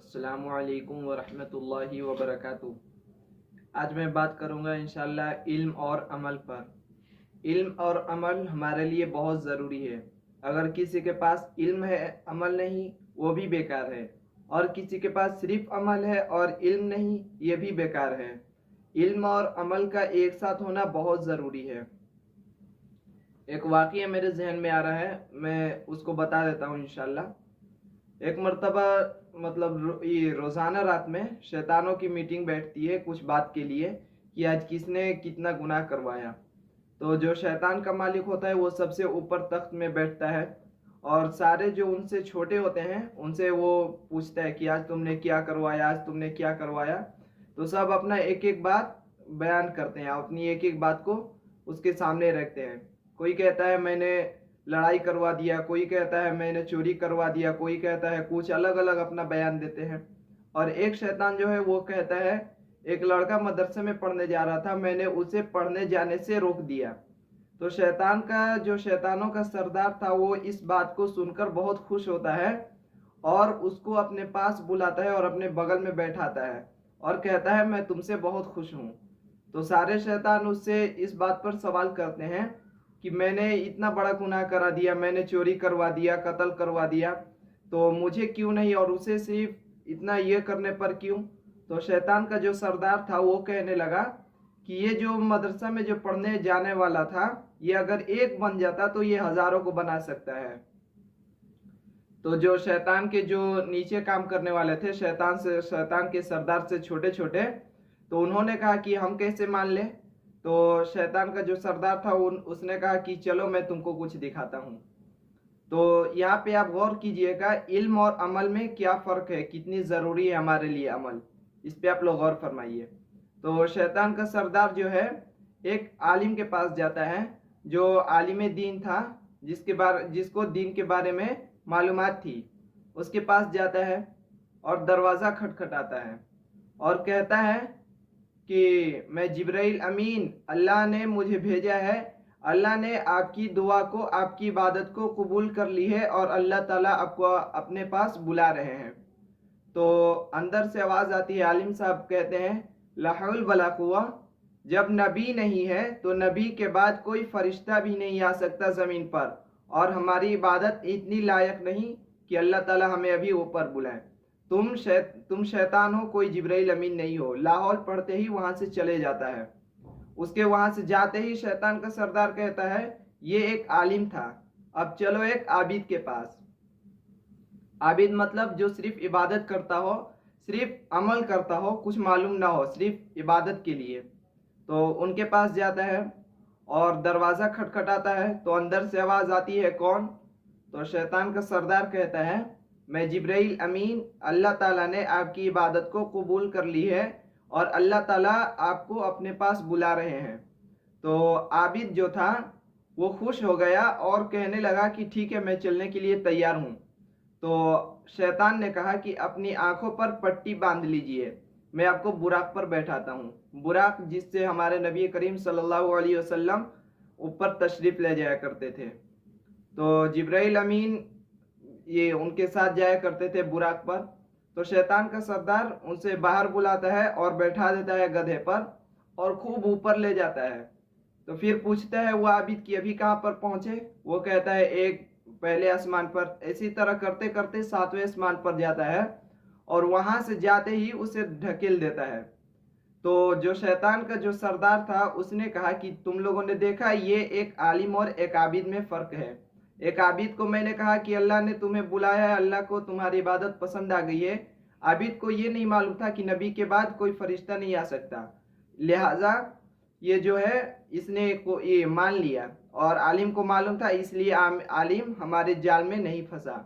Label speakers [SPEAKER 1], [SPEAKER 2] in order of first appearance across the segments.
[SPEAKER 1] अस्सलामु अलैकुम वरहमत llahi वबरकातुहू। आज मैं बात करूँगा इंशाअल्लाह इल्म और अमल पर। इल्म और अमल हमारे लिए बहुत ज़रूरी है। अगर किसी के पास इल्म है अमल नहीं, वो भी बेकार है, और किसी के पास सिर्फ अमल है और इल्म नहीं, ये भी बेकार है। इल्म और अमल का एक साथ होना बहुत ज़रूरी है। एक वाक़या मेरे जहन में आ रहा है, मैं उसको बता देता हूँ इंशाअल्लाह। एक मर्तबा ये रोज़ाना रात में शैतानों की मीटिंग बैठती है कुछ बात के लिए कि आज किसने कितना गुनाह करवाया। तो जो शैतान का मालिक होता है वो सबसे ऊपर तख्त में बैठता है, और सारे जो उनसे छोटे होते हैं उनसे वो पूछता है कि आज तुमने क्या करवाया, आज तुमने क्या करवाया। तो सब अपना एक एक बात बयान करते हैं, अपनी एक एक बात को उसके सामने रखते हैं। कोई कहता है मैंने लड़ाई करवा दिया, कोई कहता है मैंने चोरी करवा दिया, कोई कहता है कुछ, अलग अलग अपना बयान देते हैं। और एक शैतान जो है वो कहता है एक लड़का मदरसे में पढ़ने जा रहा था, मैंने उसे पढ़ने जाने से रोक दिया। तो शैतान का जो शैतानों का सरदार था वो इस बात को सुनकर बहुत खुश होता है और उसको अपने पास बुलाता है और अपने बगल में बैठाता है और कहता है मैं तुमसे बहुत खुश हूँ। तो सारे शैतान उससे इस बात पर सवाल करते हैं कि मैंने इतना बड़ा गुनाह करा दिया, मैंने चोरी करवा दिया, कत्ल करवा दिया, तो मुझे क्यों नहीं, और उसे सिर्फ इतना ये करने पर क्यों। तो शैतान का जो सरदार था वो कहने लगा कि ये जो मदरसा में जो पढ़ने जाने वाला था, ये अगर एक बन जाता तो ये हजारों को बना सकता है। तो जो शैतान के जो नीचे काम करने वाले थे, शैतान के सरदार से छोटे छोटे, तो उन्होंने कहा कि हम कैसे मान ले। तो शैतान का जो सरदार था उसने कहा कि चलो मैं तुमको कुछ दिखाता हूँ। तो यहाँ पे आप गौर कीजिएगा इल्म और अमल में क्या फ़र्क है, कितनी ज़रूरी है हमारे लिए अमल, इस पे आप लोग गौर फरमाइए। तो शैतान का सरदार जो है एक आलिम के पास जाता है, जो आलिम दीन था, जिसको दीन के बारे में मालूमात थी। उसके पास जाता है और दरवाज़ा खटखटाता है और कहता है कि मैं जिब्राइल अमीन, अल्लाह ने मुझे भेजा है, अल्लाह ने आपकी दुआ को, आपकी इबादत को कबूल कर ली है और अल्लाह ताला आपको अपने पास बुला रहे हैं। तो अंदर से आवाज़ आती है, आलिम साहब कहते हैं ला हौल वला कुव्वा, जब नबी नहीं है तो नबी के बाद कोई फरिश्ता भी नहीं आ सकता ज़मीन पर, और हमारी इबादत इतनी लायक नहीं कि अल्लाह ताला हमें अभी ऊपर बुलाए। तुम शैतान हो, कोई जिब्राइल अमीन नहीं हो। लाहौल पढ़ते ही वहां से चले जाता है। उसके वहां से जाते ही शैतान का सरदार कहता है ये एक आलिम था, अब चलो एक आबिद के पास। आबिद मतलब जो सिर्फ इबादत करता हो, सिर्फ अमल करता हो, कुछ मालूम ना हो, सिर्फ इबादत के लिए। तो उनके पास जाता है और दरवाज़ा खटखटाता है। तो अंदर से आवाज़ आती है कौन। तो शैतान का सरदार कहता है मैं जिब्राइल अमीन, अल्लाह ताला ने आपकी इबादत को कबूल कर ली है और अल्लाह ताला आपको अपने पास बुला रहे हैं। तो आबिद जो था वो खुश हो गया और कहने लगा कि ठीक है मैं चलने के लिए तैयार हूँ। तो शैतान ने कहा कि अपनी आंखों पर पट्टी बांध लीजिए, मैं आपको बुराक पर बैठाता हूँ। बुराक जिससे हमारे नबी करीम सल्लल्लाहु अलैहि वसल्लम ऊपर तशरीफ़ ले जाया करते थे। तो जिब्राइल अमीन ये उनके साथ जाया करते थे बुराक पर। तो शैतान का सरदार उनसे बाहर बुलाता है और बैठा देता है गधे पर और खूब ऊपर ले जाता है। तो फिर पूछता है वो आबिद कि अभी कहाँ पर पहुंचे। वो कहता है एक पहले आसमान पर। इसी तरह करते करते 7वें आसमान पर जाता है और वहां से जाते ही उसे ढकेल देता है। तो जो शैतान का जो सरदार था उसने कहा कि तुम लोगों ने देखा ये एक आलिम और एक आबिद में फ़र्क है। एक आबिद को मैंने कहा कि अल्लाह ने तुम्हें बुलाया है, अल्लाह को तुम्हारी इबादत पसंद आ गई है। आबिद को ये नहीं मालूम था कि नबी के बाद कोई फरिश्ता नहीं आ सकता, लिहाजा ये जो है इसने को ये मान लिया, और आलिम को मालूम था इसलिए आलिम हमारे जाल में नहीं फंसा।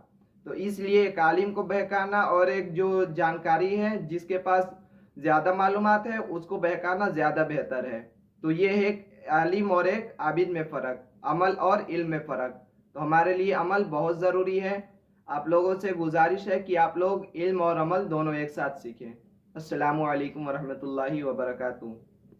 [SPEAKER 1] तो इसलिए एक आलिम को बहकाना और एक जो जानकारी है जिसके पास ज़्यादा मालूमात है उसको बहकाना ज़्यादा बेहतर है। तो ये है एक आलिम और एक आबिद में फ़र्क, अमल और इल्म में फ़र्क। तो हमारे लिए अमल बहुत ज़रूरी है। आप लोगों से गुजारिश है कि आप लोग इल्म और अमल दोनों एक साथ सीखें। अस्सलामु अलैकुम वरहमतुल्लाहि वबरकातुहू।